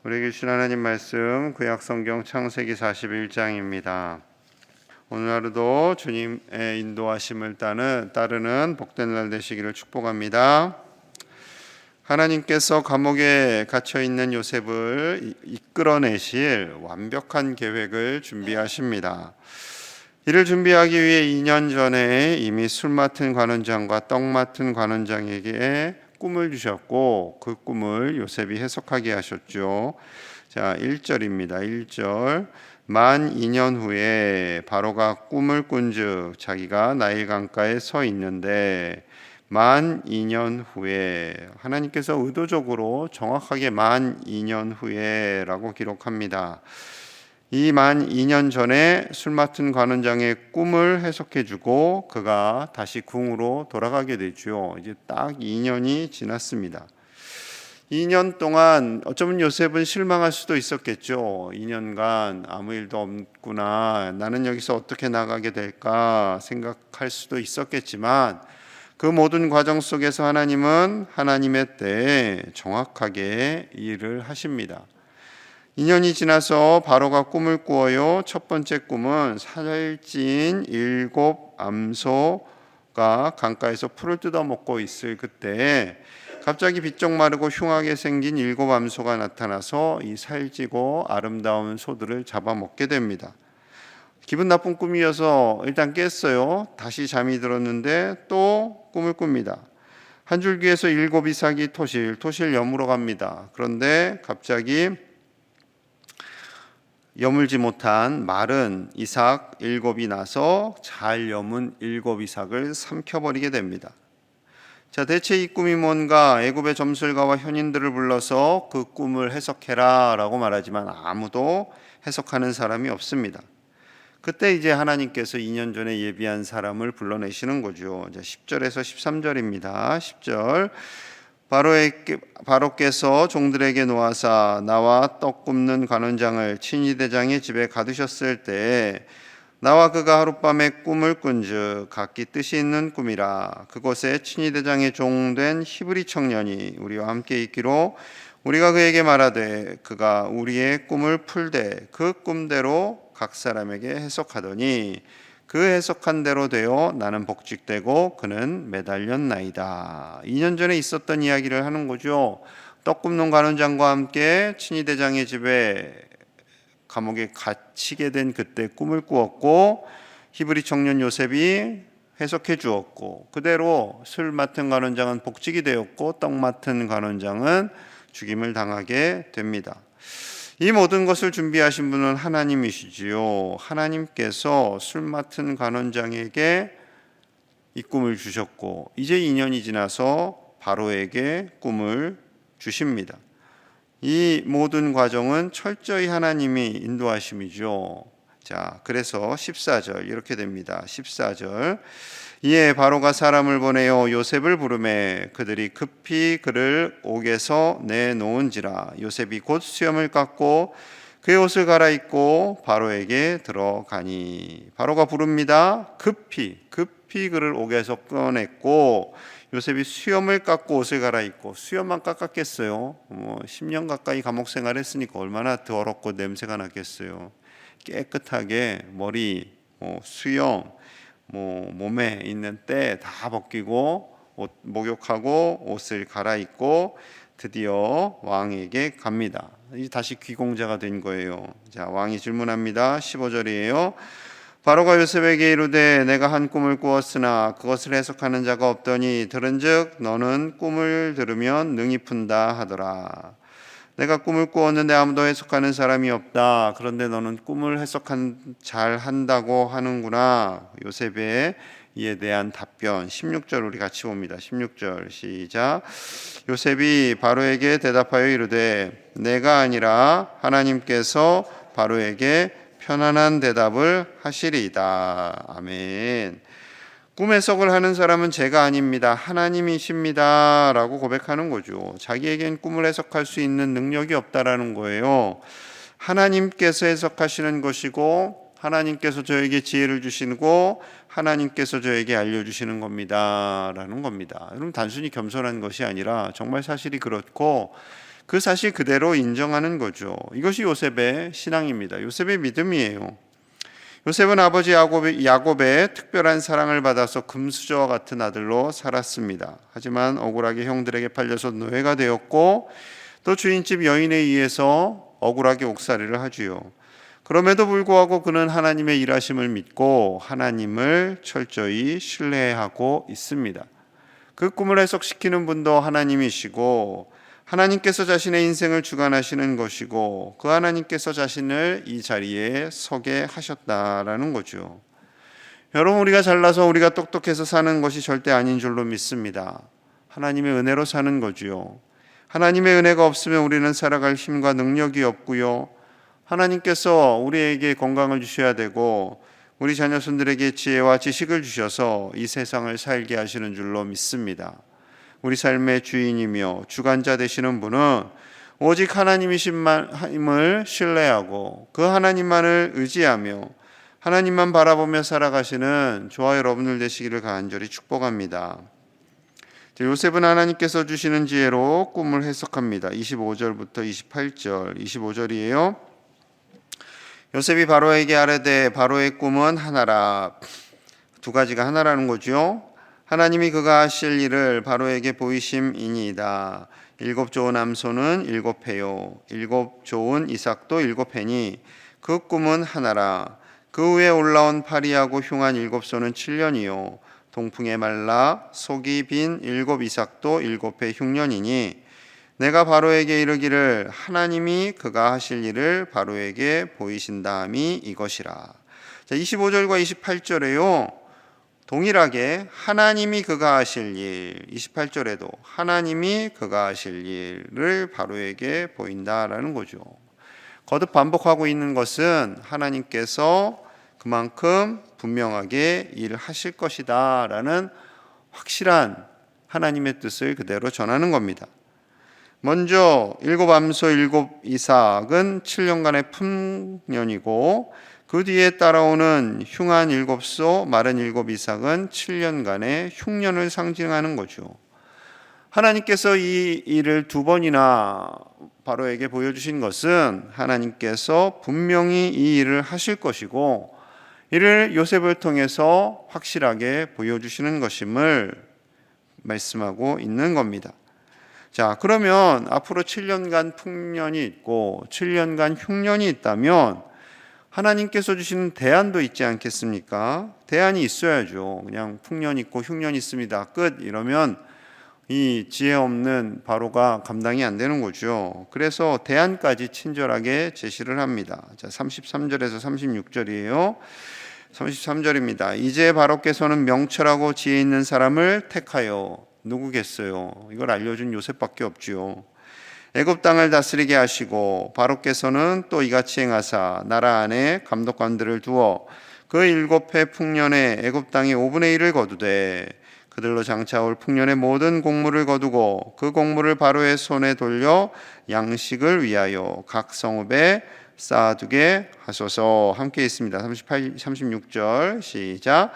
우리에게 주신 하나님 말씀 구약 성경 창세기 41장입니다. 오늘 하루도 주님의 인도하심을 따르는 복된 날 되시기를 축복합니다. 하나님께서 감옥에 갇혀 있는 요셉을 이끌어내실 완벽한 계획을 준비하십니다. 이를 준비하기 위해 2년 전에 이미 술 맡은 관원장과 떡 맡은 관원장에게 꿈을 주셨고 그 꿈을 요셉이 해석하게 하셨죠. 자, 1절입니다. 1절. 만 2년 후에 바로가 꿈을 꾼즉 자기가 나일 강가에 서 있는데 만 2년 후에 하나님께서 의도적으로 정확하게 만 2년 후에라고 기록합니다. 이 만 2년 전에 술 맡은 관원장의 꿈을 해석해주고 그가 다시 궁으로 돌아가게 되죠. 이제 딱 2년이 지났습니다. 2년 동안 어쩌면 요셉은 실망할 수도 있었겠죠. 2년간 아무 일도 없구나, 나는 여기서 어떻게 나가게 될까 생각할 수도 있었겠지만 그 모든 과정 속에서 하나님은 하나님의 때에 정확하게 일을 하십니다. 2년이 지나서 바로가 꿈을 꾸어요. 첫 번째 꿈은 살찐 7 암소가 강가에서 풀을 뜯어먹고 있을 그때 갑자기 비쩍 마르고 흉하게 생긴 7 암소가 나타나서 이 살찌고 아름다운 소들을 잡아먹게 됩니다. 기분 나쁜 꿈이어서 일단 깼어요. 다시 잠이 들었는데 또 꿈을 꿉니다. 한 줄기에서 7 이삭이 토실 여물어 갑니다. 그런데 갑자기 여물지 못한 마른 이삭 7이 나서 잘 여문 7 이삭을 삼켜버리게 됩니다. 자, 대체 이 꿈이 뭔가? 애굽의 점술가와 현인들을 불러서 그 꿈을 해석해라 라고 말하지만 아무도 해석하는 사람이 없습니다. 그때 이제 하나님께서 2년 전에 예비한 사람을 불러내시는 거죠. 10절에서 13절입니다. 10절. 바로께서 종들에게 놓아사 나와 떡 굽는 관원장을 친위대장의 집에 가두셨을 때 나와 그가 하룻밤에 꿈을 꾼즉 각기 뜻이 있는 꿈이라. 그곳에 친위대장의 종된 히브리 청년이 우리와 함께 있기로 우리가 그에게 말하되 그가 우리의 꿈을 풀되 그 꿈대로 각 사람에게 해석하더니 그 해석한 대로 되어 나는 복직되고 그는 매달렸나이다. 2년 전에 있었던 이야기를 하는 거죠. 떡 굽는 관원장과 함께 친위대장의 집에 감옥에 갇히게 된 그때 꿈을 꾸었고 히브리 청년 요셉이 해석해 주었고 그대로 술 맡은 관원장은 복직이 되었고 떡 맡은 관원장은 죽임을 당하게 됩니다. 이 모든 것을 준비하신 분은 하나님이시지요. 하나님께서 술 맡은 관원장에게 이 꿈을 주셨고 이제 2년이 지나서 바로에게 꿈을 주십니다. 이 모든 과정은 철저히 하나님이 인도하심이죠. 자, 그래서 14절 이렇게 됩니다. 14절. 이에 바로가 사람을 보내어 요셉을 부르매 그들이 급히 그를 옥에서 내놓은지라. 요셉이 곧 수염을 깎고 그의 옷을 갈아입고 바로에게 들어가니. 바로가 부릅니다. 급히 그를 옥에서 꺼냈고 요셉이 수염을 깎고 옷을 갈아입고. 수염만 깎았겠어요? 10년 가까이 감옥 생활했으니까 얼마나 더럽고 냄새가 났겠어요. 깨끗하게 머리, 수염, 몸에 있는 때 다 벗기고 목욕하고 옷을 갈아입고 드디어 왕에게 갑니다. 다시 귀공자가 된 거예요. 자, 왕이 질문합니다. 15절이에요. 바로가 요셉에게 이르되 내가 한 꿈을 꾸었으나 그것을 해석하는 자가 없더니 들은즉 너는 꿈을 들으면 능히 푼다 하더라. 내가 꿈을 꾸었는데 아무도 해석하는 사람이 없다. 그런데 너는 꿈을 잘 한다고 하는구나. 요셉의 이에 대한 답변 16절 우리 같이 봅니다. 16절 시작. 요셉이 바로에게 대답하여 이르되 내가 아니라 하나님께서 바로에게 편안한 대답을 하시리이다. 아멘. 꿈 해석을 하는 사람은 제가 아닙니다. 하나님이십니다. 라고 고백하는 거죠. 자기에겐 꿈을 해석할 수 있는 능력이 없다라는 거예요. 하나님께서 해석하시는 것이고 하나님께서 저에게 지혜를 주시고 하나님께서 저에게 알려주시는 겁니다. 라는 겁니다. 여러분 단순히 겸손한 것이 아니라 정말 사실이 그렇고 그 사실 그대로 인정하는 거죠. 이것이 요셉의 신앙입니다. 요셉의 믿음이에요. 요셉은 아버지 야곱의 특별한 사랑을 받아서 금수저와 같은 아들로 살았습니다. 하지만 억울하게 형들에게 팔려서 노예가 되었고 또 주인집 여인에 의해서 억울하게 옥살이를 하지요. 그럼에도 불구하고 그는 하나님의 일하심을 믿고 하나님을 철저히 신뢰하고 있습니다. 그 꿈을 해석시키는 분도 하나님이시고 하나님께서 자신의 인생을 주관하시는 것이고 그 하나님께서 자신을 이 자리에 서게 하셨다라는 거죠. 여러분, 우리가 잘나서 우리가 똑똑해서 사는 것이 절대 아닌 줄로 믿습니다. 하나님의 은혜로 사는 거지요. 하나님의 은혜가 없으면 우리는 살아갈 힘과 능력이 없고요. 하나님께서 우리에게 건강을 주셔야 되고 우리 자녀손들에게 지혜와 지식을 주셔서 이 세상을 살게 하시는 줄로 믿습니다. 우리 삶의 주인이며 주관자 되시는 분은 오직 하나님이심을 신뢰하고 그 하나님만을 의지하며 하나님만 바라보며 살아가시는 저와 여러분들 되시기를 간절히 축복합니다. 요셉은 하나님께서 주시는 지혜로 꿈을 해석합니다. 25절부터 28절, 25절이에요. 요셉이 바로에게 아뢰되 바로의 꿈은 하나라. 두 가지가 하나라는 거죠. 하나님이 그가 하실 일을 바로에게 보이심이니이다. 7 좋은 암소는 7회요 7 좋은 이삭도 7회니 그 꿈은 하나라. 그 위에 올라온 파리하고 흉한 7소는 7년이요 동풍에 말라 속이 빈 7 이삭도 7회 흉년이니 내가 바로에게 이르기를 하나님이 그가 하실 일을 바로에게 보이신다함이 이것이라. 25절과 28절에요. 동일하게 하나님이 그가 하실 일, 28절에도 하나님이 그가 하실 일을 바로에게 보인다라는 거죠. 거듭 반복하고 있는 것은 하나님께서 그만큼 분명하게 일하실 것이다 라는 확실한 하나님의 뜻을 그대로 전하는 겁니다. 먼저 7 암소 7 이삭은 7년간의 풍년이고 그 뒤에 따라오는 흉한 7소 마른 7 이삭은 7년간의 흉년을 상징하는 거죠. 하나님께서 이 일을 2번이나 바로에게 보여주신 것은 하나님께서 분명히 이 일을 하실 것이고 이를 요셉을 통해서 확실하게 보여주시는 것임을 말씀하고 있는 겁니다. 자, 그러면 앞으로 7년간 풍년이 있고 7년간 흉년이 있다면 하나님께서 주시는 대안도 있지 않겠습니까? 대안이 있어야죠. 그냥 풍년 있고 흉년 있습니다. 끝 이러면 이 지혜 없는 바로가 감당이 안 되는 거죠. 그래서 대안까지 친절하게 제시를 합니다. 자, 33절에서 36절이에요. 33절입니다. 이제 바로께서는 명철하고 지혜 있는 사람을 택하여 누구겠어요? 이걸 알려준 요셉밖에 없지요. 애굽 땅을 다스리게 하시고 바로께서는 또 이같이 행하사 나라 안에 감독관들을 두어 그 7회 풍년에 애굽 땅의 5분의 1을 거두되 그들로 장차올 풍년의 모든 곡물을 거두고 그 곡물을 바로의 손에 돌려 양식을 위하여 각 성읍에 쌓아두게 하소서. 함께 있습니다. 36절 시작.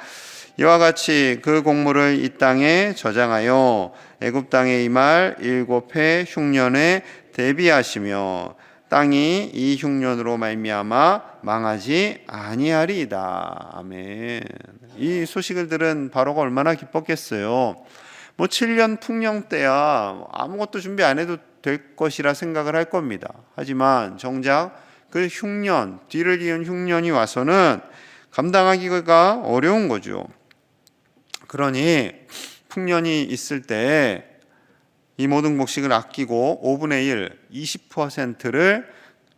이와 같이 그 곡물을 이 땅에 저장하여 애굽 땅에 임할 7회 흉년에 대비하시며 땅이 이 흉년으로 말미암아 망하지 아니하리이다. 아멘. 이 소식을 들은 바로가 얼마나 기뻤겠어요. 7년 풍년 때야 아무것도 준비 안 해도 될 것이라 생각을 할 겁니다. 하지만 정작 그 흉년, 뒤를 이은 흉년이 와서는 감당하기가 어려운 거죠. 그러니 풍년이 있을 때 이 모든 곡식을 아끼고 5분의 1, 20%를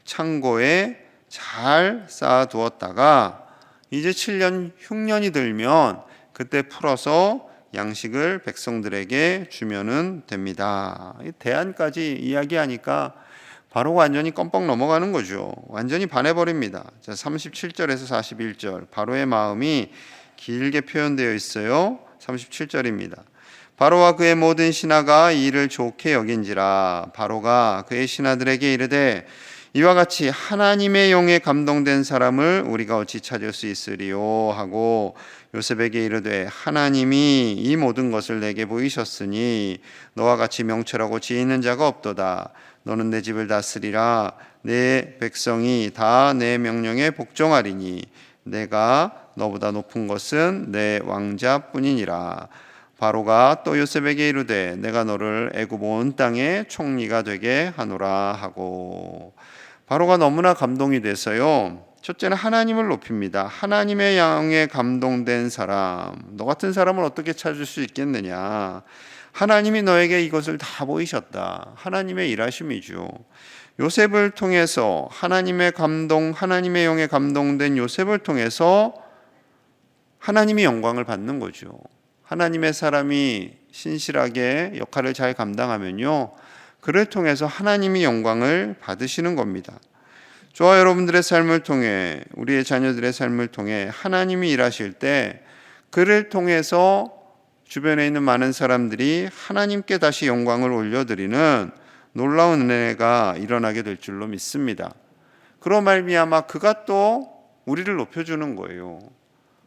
창고에 잘 쌓아두었다가 이제 7년 흉년이 들면 그때 풀어서 양식을 백성들에게 주면은 됩니다. 대안까지 이야기하니까 바로가 완전히 껌뻑 넘어가는 거죠. 완전히 반해버립니다. 자, 37절에서 41절 바로의 마음이 길게 표현되어 있어요. 37절입니다. 바로와 그의 모든 신하가 이 일을 좋게 여긴지라 바로가 그의 신하들에게 이르되 이와 같이 하나님의 영에 감동된 사람을 우리가 어찌 찾을 수 있으리요 하고 요셉에게 이르되 하나님이 이 모든 것을 내게 보이셨으니 너와 같이 명철하고 지혜 있는 자가 없도다. 너는 내 집을 다스리라. 내 백성이 다 내 명령에 복종하리니 내가 너보다 높은 것은 내 왕자뿐이니라. 바로가 또 요셉에게 이르되 내가 너를 애굽 온 땅의 총리가 되게 하노라 하고, 바로가 너무나 감동이 돼서요, 첫째는 하나님을 높입니다. 하나님의 영에 감동된 사람, 너 같은 사람을 어떻게 찾을 수 있겠느냐. 하나님이 너에게 이것을 다 보이셨다. 하나님의 일하심이죠. 요셉을 통해서 하나님의 감동, 하나님의 영에 감동된 요셉을 통해서 하나님이 영광을 받는 거죠. 하나님의 사람이 신실하게 역할을 잘 감당하면요, 그를 통해서 하나님이 영광을 받으시는 겁니다. 저와 여러분들의 삶을 통해, 우리의 자녀들의 삶을 통해 하나님이 일하실 때 그를 통해서 주변에 있는 많은 사람들이 하나님께 다시 영광을 올려드리는 놀라운 은혜가 일어나게 될 줄로 믿습니다. 그로 말미암아 그가 또 우리를 높여주는 거예요.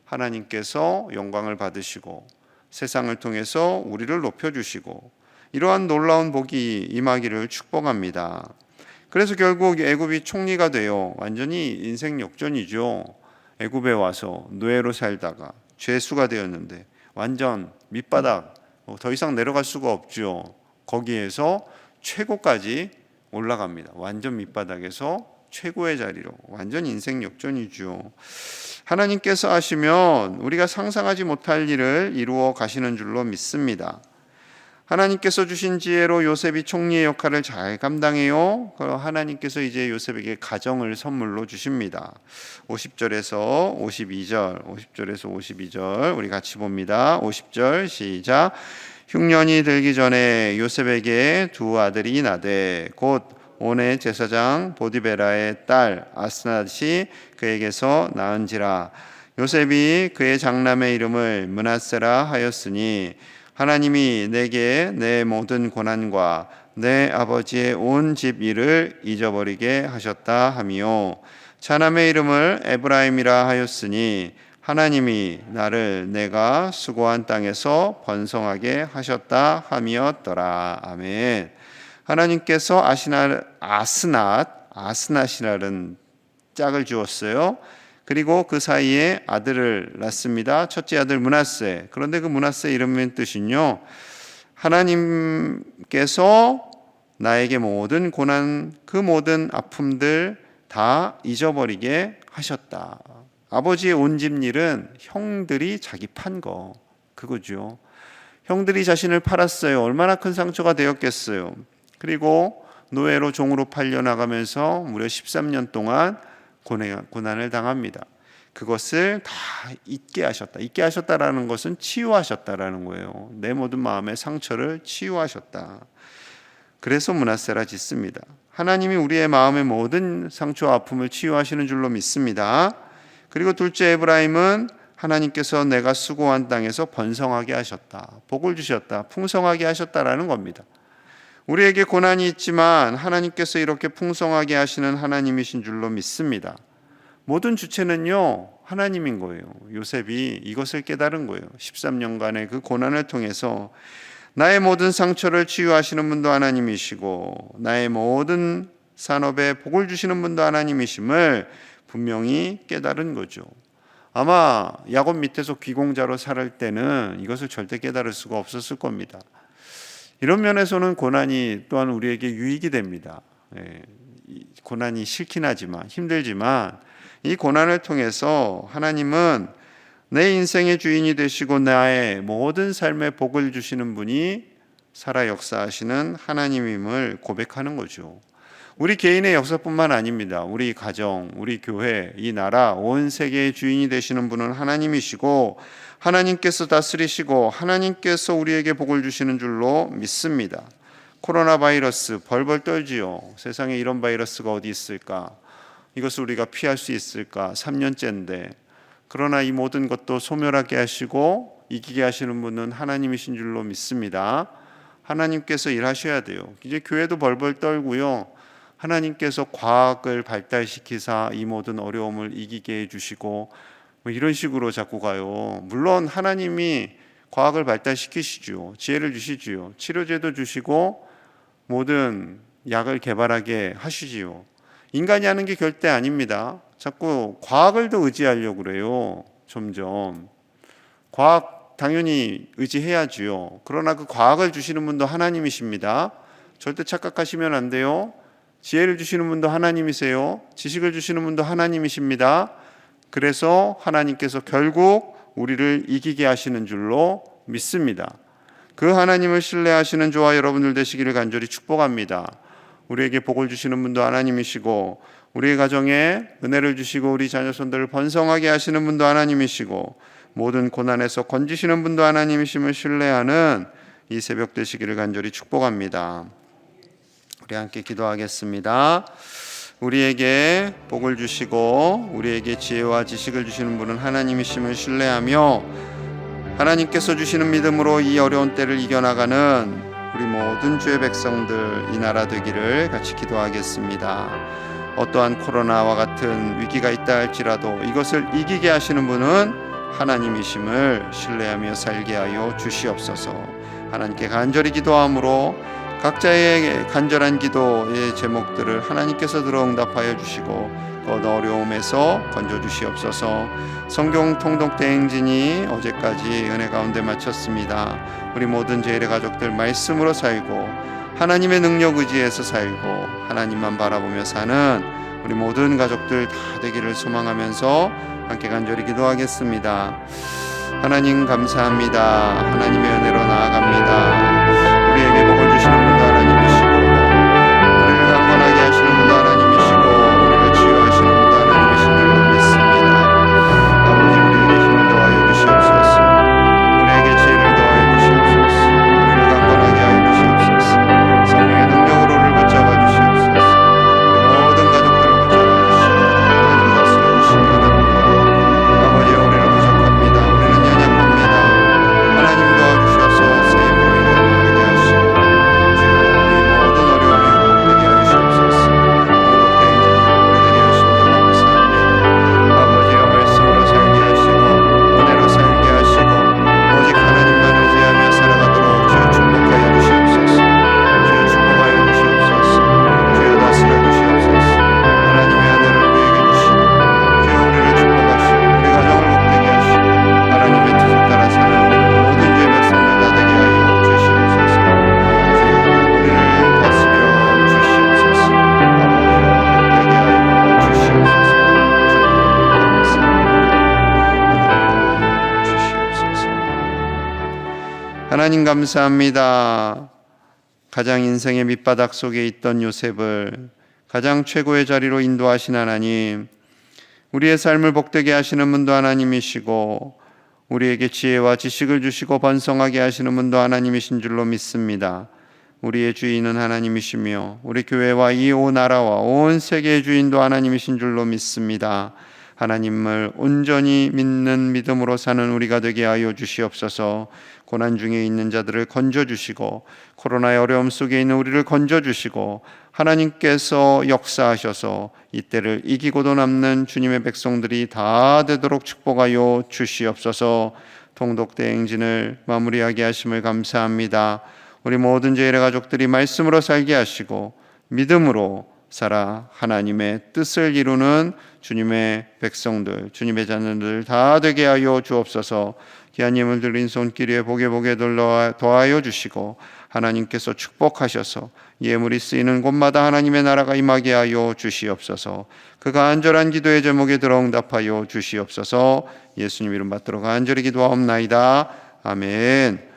하나님께서 영광을 받으시고 세상을 통해서 우리를 높여주시고 이러한 놀라운 복이 임하기를 축복합니다. 그래서 결국 애굽이 총리가 되어 완전히 인생 역전이죠. 애굽에 와서 노예로 살다가 죄수가 되었는데 완전 밑바닥, 더 이상 내려갈 수가 없죠. 거기에서 최고까지 올라갑니다. 완전 밑바닥에서 최고의 자리로, 완전 인생 역전이죠. 하나님께서 하시면 우리가 상상하지 못할 일을 이루어 가시는 줄로 믿습니다. 하나님께서 주신 지혜로 요셉이 총리의 역할을 잘 감당해요. 하나님께서 이제 요셉에게 가정을 선물로 주십니다. 50절에서 52절 우리 같이 봅니다. 50절 시작. 흉년이 들기 전에 요셉에게 두 아들이 나되 곧 온의 제사장 보디베라의 딸 아스낫이 그에게서 낳은지라. 요셉이 그의 장남의 이름을 므낫세라 하였으니 하나님이 내게 내 모든 고난과 내 아버지의 온 집 일을 잊어버리게 하셨다 하며, 차남의 이름을 에브라임이라 하였으니 하나님이 나를 내가 수고한 땅에서 번성하게 하셨다 함이었더라. 아멘. 하나님께서 아스낫이라는 짝을 주었어요. 그리고 그 사이에 아들을 낳습니다. 첫째 아들 므낫세. 그런데 그 므낫세 이름의 뜻은요, 하나님께서 나에게 모든 고난, 그 모든 아픔들 다 잊어버리게 하셨다. 아버지의 온 집 일은 형들이 자기 판 거, 그거죠. 형들이 자신을 팔았어요. 얼마나 큰 상처가 되었겠어요. 그리고 노예로 종으로 팔려나가면서 무려 13년 동안 고난을 당합니다. 그것을 다 잊게 하셨다. 잊게 하셨다라는 것은 치유하셨다라는 거예요. 내 모든 마음의 상처를 치유하셨다. 그래서 므낫세라 짓습니다. 하나님이 우리의 마음의 모든 상처와 아픔을 치유하시는 줄로 믿습니다. 그리고 둘째 에브라임은 하나님께서 내가 수고한 땅에서 번성하게 하셨다. 복을 주셨다. 풍성하게 하셨다라는 겁니다. 우리에게 고난이 있지만 하나님께서 이렇게 풍성하게 하시는 하나님이신 줄로 믿습니다. 모든 주체는요, 하나님인 거예요. 요셉이 이것을 깨달은 거예요. 13년간의 그 고난을 통해서 나의 모든 상처를 치유하시는 분도 하나님이시고 나의 모든 산업에 복을 주시는 분도 하나님이심을 분명히 깨달은 거죠. 아마 야곱 밑에서 귀공자로 살 때는 이것을 절대 깨달을 수가 없었을 겁니다. 이런 면에서는 고난이 또한 우리에게 유익이 됩니다. 고난이 싫긴 하지만, 힘들지만 이 고난을 통해서 하나님은 내 인생의 주인이 되시고 나의 모든 삶에 복을 주시는 분이 살아 역사하시는 하나님임을 고백하는 거죠. 우리 개인의 역사뿐만 아닙니다. 우리 가정, 우리 교회, 이 나라, 온 세계의 주인이 되시는 분은 하나님이시고 하나님께서 다스리시고 하나님께서 우리에게 복을 주시는 줄로 믿습니다. 코로나 바이러스 벌벌 떨지요. 세상에 이런 바이러스가 어디 있을까? 이것을 우리가 피할 수 있을까? 3년째인데. 그러나 이 모든 것도 소멸하게 하시고 이기게 하시는 분은 하나님이신 줄로 믿습니다. 하나님께서 일하셔야 돼요. 이제 교회도 벌벌 떨고요. 하나님께서 과학을 발달시키사 이 모든 어려움을 이기게 해주시고 뭐 이런 식으로 자꾸 가요. 물론 하나님이 과학을 발달시키시죠. 지혜를 주시지요. 치료제도 주시고 모든 약을 개발하게 하시지요. 인간이 하는 게 절대 아닙니다. 자꾸 과학을 더 의지하려고 그래요. 점점. 과학 당연히 의지해야지요. 그러나 그 과학을 주시는 분도 하나님이십니다. 절대 착각하시면 안 돼요. 지혜를 주시는 분도 하나님이세요. 지식을 주시는 분도 하나님이십니다. 그래서 하나님께서 결국 우리를 이기게 하시는 줄로 믿습니다. 그 하나님을 신뢰하시는 저와 여러분들 되시기를 간절히 축복합니다. 우리에게 복을 주시는 분도 하나님이시고 우리의 가정에 은혜를 주시고 우리 자녀손들을 번성하게 하시는 분도 하나님이시고 모든 고난에서 건지시는 분도 하나님이심을 신뢰하는 이 새벽 되시기를 간절히 축복합니다. 우리 함께 기도하겠습니다. 우리에게 복을 주시고 우리에게 지혜와 지식을 주시는 분은 하나님이심을 신뢰하며 하나님께서 주시는 믿음으로 이 어려운 때를 이겨나가는 우리 모든 주의 백성들 이 나라 되기를 같이 기도하겠습니다. 어떠한 코로나와 같은 위기가 있다 할지라도 이것을 이기게 하시는 분은 하나님이심을 신뢰하며 살게 하여 주시옵소서. 하나님께 간절히 기도함으로 각자의 간절한 기도의 제목들을 하나님께서 들어 응답하여 주시고 그 어려움에서 건져 주시옵소서. 성경 통독 대행진이 어제까지 은혜 가운데 마쳤습니다. 우리 모든 제1의 가족들 말씀으로 살고 하나님의 능력 의지에서 살고 하나님만 바라보며 사는 우리 모든 가족들 다 되기를 소망하면서 함께 간절히 기도하겠습니다. 하나님 감사합니다. 하나님의 은혜로 나아갑니다. 우리에게 복을 주시는 분도 하나님이시고 우리를 강건하게 하시는 분도 하나님이시고 우리를 치유하시는 분도 하나님이신 줄로 믿습니다. 아버지 우리에게 힘을 더하여 주시옵소서. 우리에게 지혜를 더하여 주시옵소서. 우리를 강건하게 하여 주시옵소서. 성령의 능력으로 우리를 붙잡아 주시옵소서. 우리 모든 가족들을 붙잡아 주시고 하나님 다스려 주시기 바랍니다. 아버지 우리는 부족합니다. 우리는 연약합니다. 하나님 도와주셔서 새 힘으로 일어나게 하시고 주여 이 모든 어려움이 극복되게 하여 주시옵소서. 통독 대행진이 오래되게 하심도 감사합니다. 아버지여 말씀으로 살게 하시고 은혜로 살게 하시고 오직 하나님만 의지하며 살아가도록 주여 축복하여 주시옵소서. 주여 축복하여 주시옵소서. 주여 다스려 주시옵소서. 하나님의 은혜를 우리에게 주시고 주여 우리를 축복하시고 우리 가정을 복되게 하시고 하나님의 뜻을 따라 사는 우리 모든 주의 백성들 다 되게 하여 주시옵소서. 주여 우리를 다스려 주시옵소서. 아버지여 복되게 하여 주시옵소서. 하나님 감사합니다. 가장 인생의 밑바닥 속에 있던 요셉을 가장 최고의 자리로 인도하신 하나님, 우리의 삶을 복되게 하시는 분도 하나님이시고 우리에게 지혜와 지식을 주시고 번성하게 하시는 분도 하나님이신 줄로 믿습니다. 우리의 주인은 하나님이시며 우리 교회와 이 온 나라와 온 세계의 주인도 하나님이신 줄로 믿습니다. 하나님을 온전히 믿는 믿음으로 사는 우리가 되게 하여 주시옵소서. 고난 중에 있는 자들을 건져주시고 코로나의 어려움 속에 있는 우리를 건져주시고 하나님께서 역사하셔서 이때를 이기고도 남는 주님의 백성들이 다 되도록 축복하여 주시옵소서. 통독 대행진을 마무리하게 하심을 감사합니다. 우리 모든 제1의 가족들이 말씀으로 살게 하시고 믿음으로 살아 하나님의 뜻을 이루는 주님의 백성들, 주님의 자녀들 다 되게 하여 주옵소서. 귀한 예물 드린 손길 위에 복에 더하여 주시고 하나님께서 축복하셔서 예물이 쓰이는 곳마다 하나님의 나라가 임하게 하여 주시옵소서. 그 간절한 기도의 제목에 들어 응답하여 주시옵소서. 예수님 이름 받들어 간절히 기도하옵나이다. 아멘.